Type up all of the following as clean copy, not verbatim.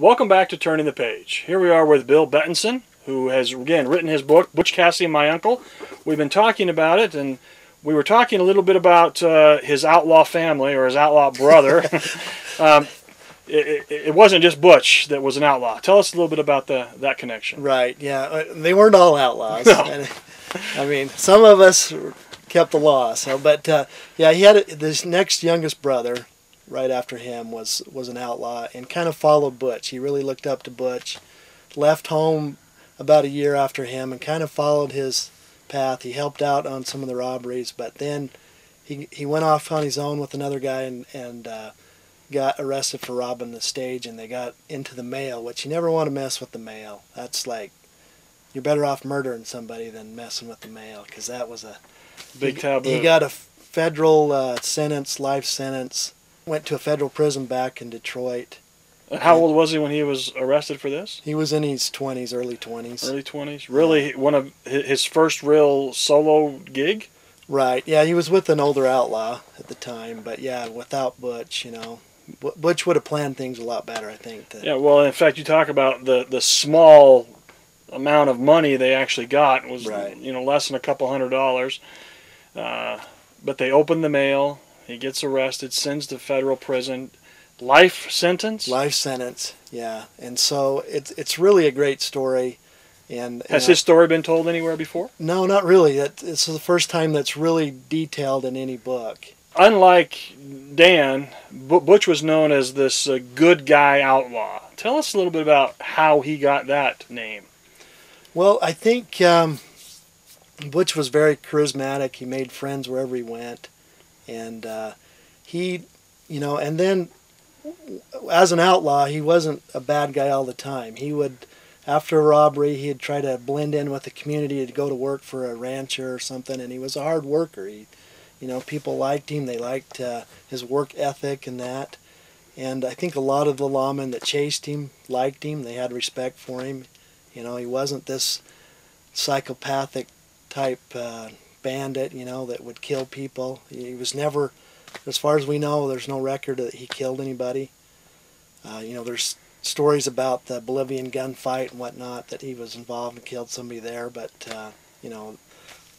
Welcome back to Turning the Page. Here we are with Bill Betenson, who has, again, written his book, Butch Cassidy and My Uncle. We've been talking about it, and we were talking a little bit about his outlaw family, or his outlaw brother. It wasn't just Butch that was an outlaw. Tell us a little bit about that connection. Right, yeah. They weren't all outlaws. No. I mean, some of us kept the law. But yeah, he had this next youngest brother right after him was an outlaw and kind of followed Butch. He really looked up to Butch. Left home about a year after him and kind of followed his path. He helped out on some of the robberies, but then he went off on his own with another guy and got arrested for robbing the stage, and they got into the mail, which you never want to mess with the mail. That's like, you're better off murdering somebody than messing with the mail, because that was a big taboo. He got a federal sentence, life sentence. Went to a federal prison back in Detroit. How old was he when he was arrested for this? He was in his 20s, early 20s. Early 20s? Really? One of his first real solo gig? Right. Yeah, he was with an older outlaw at the time, but yeah, without Butch, Butch would have planned things a lot better, I think. Yeah, well, in fact, you talk about the small amount of money they actually got was, right, less than a couple $100. But they opened the mail. He gets arrested, sends to federal prison, life sentence. Life sentence, yeah. And so it's really a great story. And has his story been told anywhere before? No, not really. It's the first time that's really detailed in any book. Unlike Dan, Butch was known as this good guy outlaw. Tell us a little bit about how he got that name. Well, I think Butch was very charismatic. He made friends wherever he went. And and then as an outlaw, he wasn't a bad guy all the time. He would, after a robbery, he'd try to blend in with the community. He'd go to work for a rancher or something, and he was a hard worker. People liked him. They liked his work ethic and that. And I think a lot of the lawmen that chased him liked him. They had respect for him. He wasn't this psychopathic type bandit, that would kill people. He was never, as far as we know, there's no record that he killed anybody. There's stories about the Bolivian gunfight and whatnot, that he was involved and killed somebody there, but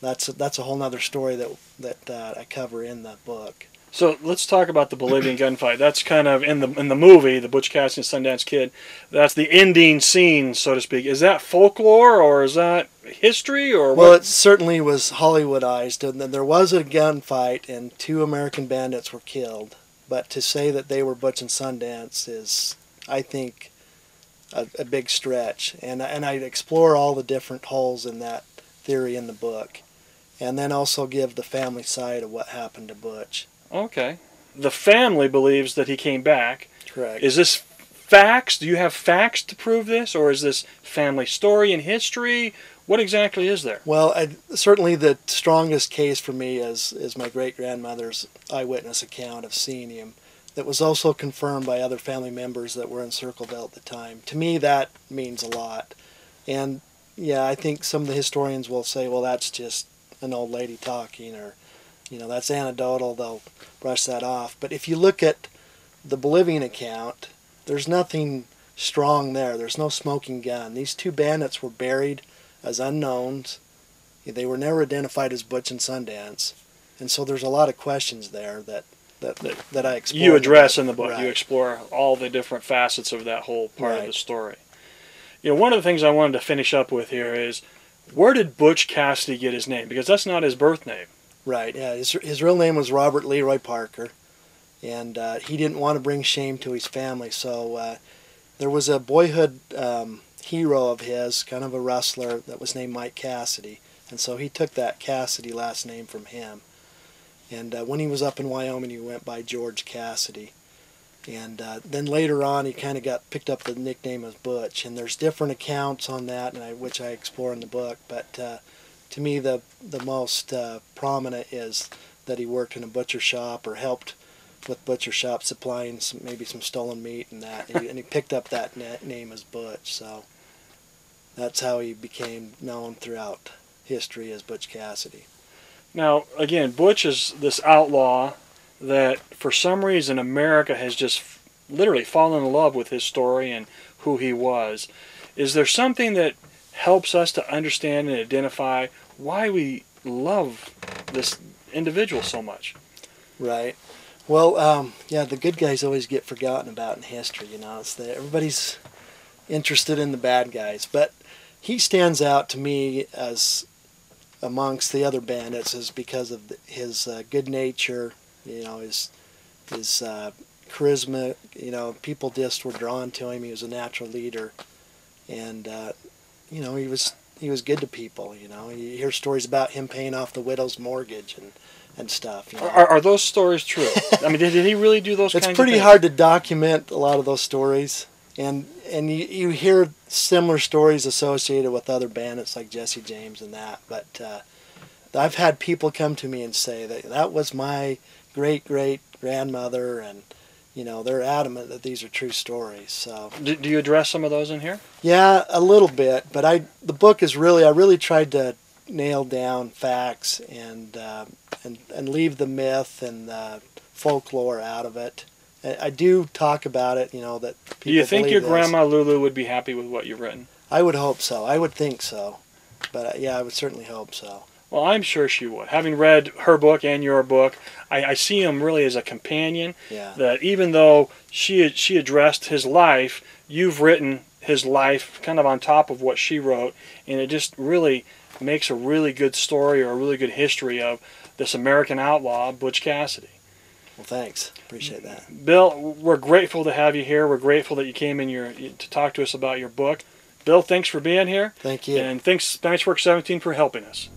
that's a whole nother story that I cover in the book. So let's talk about the Bolivian gunfight. That's kind of in the movie, the Butch Cassidy and Sundance Kid. That's the ending scene, so to speak. Is that folklore or is that history or what? Well, it certainly was Hollywoodized, and there was a gunfight and 2 American bandits were killed. But to say that they were Butch and Sundance is, I think, a big stretch. And I explore all the different holes in that theory in the book, and then also give the family side of what happened to Butch. Okay. The family believes that he came back. Correct. Is this facts? Do you have facts to prove this, or is this family story and history? What exactly is there? Well, certainly the strongest case for me is my great-grandmother's eyewitness account of seeing him that was also confirmed by other family members that were in Circleville at the time. To me, that means a lot. And, yeah, I think some of the historians will say, well, that's just an old lady talking, or that's anecdotal, they'll brush that off. But if you look at the Bolivian account, there's nothing strong there. There's no smoking gun. These 2 bandits were buried as unknowns. They were never identified as Butch and Sundance. And so there's a lot of questions there that I explore. You address in the book. Right. You explore all the different facets of that whole part Right. of the story. One of the things I wanted to finish up with here is, where did Butch Cassidy get his name? Because that's not his birth name. Right, yeah. His real name was Robert Leroy Parker, and he didn't want to bring shame to his family, so there was a boyhood hero of his, kind of a wrestler, that was named Mike Cassidy, and so he took that Cassidy last name from him. And when he was up in Wyoming, he went by George Cassidy. And then later on, he kind of picked up the nickname as Butch, and there's different accounts on that, which I explore in the book, but to me, the most prominent is that he worked in a butcher shop or helped with butcher shop supplying maybe some stolen meat and that. And he picked up that name as Butch. So that's how he became known throughout history as Butch Cassidy. Now, again, Butch is this outlaw that for some reason America has just literally fallen in love with his story and who he was. Is there something that helps us to understand and identify why we love this individual so much? Right. Well, yeah, the good guys always get forgotten about in history. You know, everybody's interested in the bad guys, but he stands out to me as amongst the other bandits is because of his good nature. You know, his charisma. You know, people just were drawn to him. He was a natural leader, and you know, he was good to people. You know, you hear stories about him paying off the widow's mortgage and stuff. You know? Are those stories true? I mean, did he really do those kinds of things? It's pretty hard to document a lot of those stories, and you hear similar stories associated with other bandits like Jesse James and that. But I've had people come to me and say that was my great-great-grandmother, and you know, they're adamant that these are true stories. So do you address some of those in here? Yeah, a little bit, but the book is I really tried to nail down facts and leave the myth and the folklore out of it. I do talk about it, you know, that people Do you think believe your this. Grandma Lulu would be happy with what you've written? I would hope so. I would think so. But yeah, I would certainly hope so. Well, I'm sure she would. Having read her book and your book, I see him really as a companion. Yeah. That even though she addressed his life, you've written his life kind of on top of what she wrote, and it just really makes a really good story or a really good history of this American outlaw, Butch Cassidy. Well, thanks. Appreciate that. Bill, we're grateful to have you here. We're grateful that you came in to talk to us about your book. Bill, thanks for being here. Thank you. And thanks Matchwork 17 for helping us.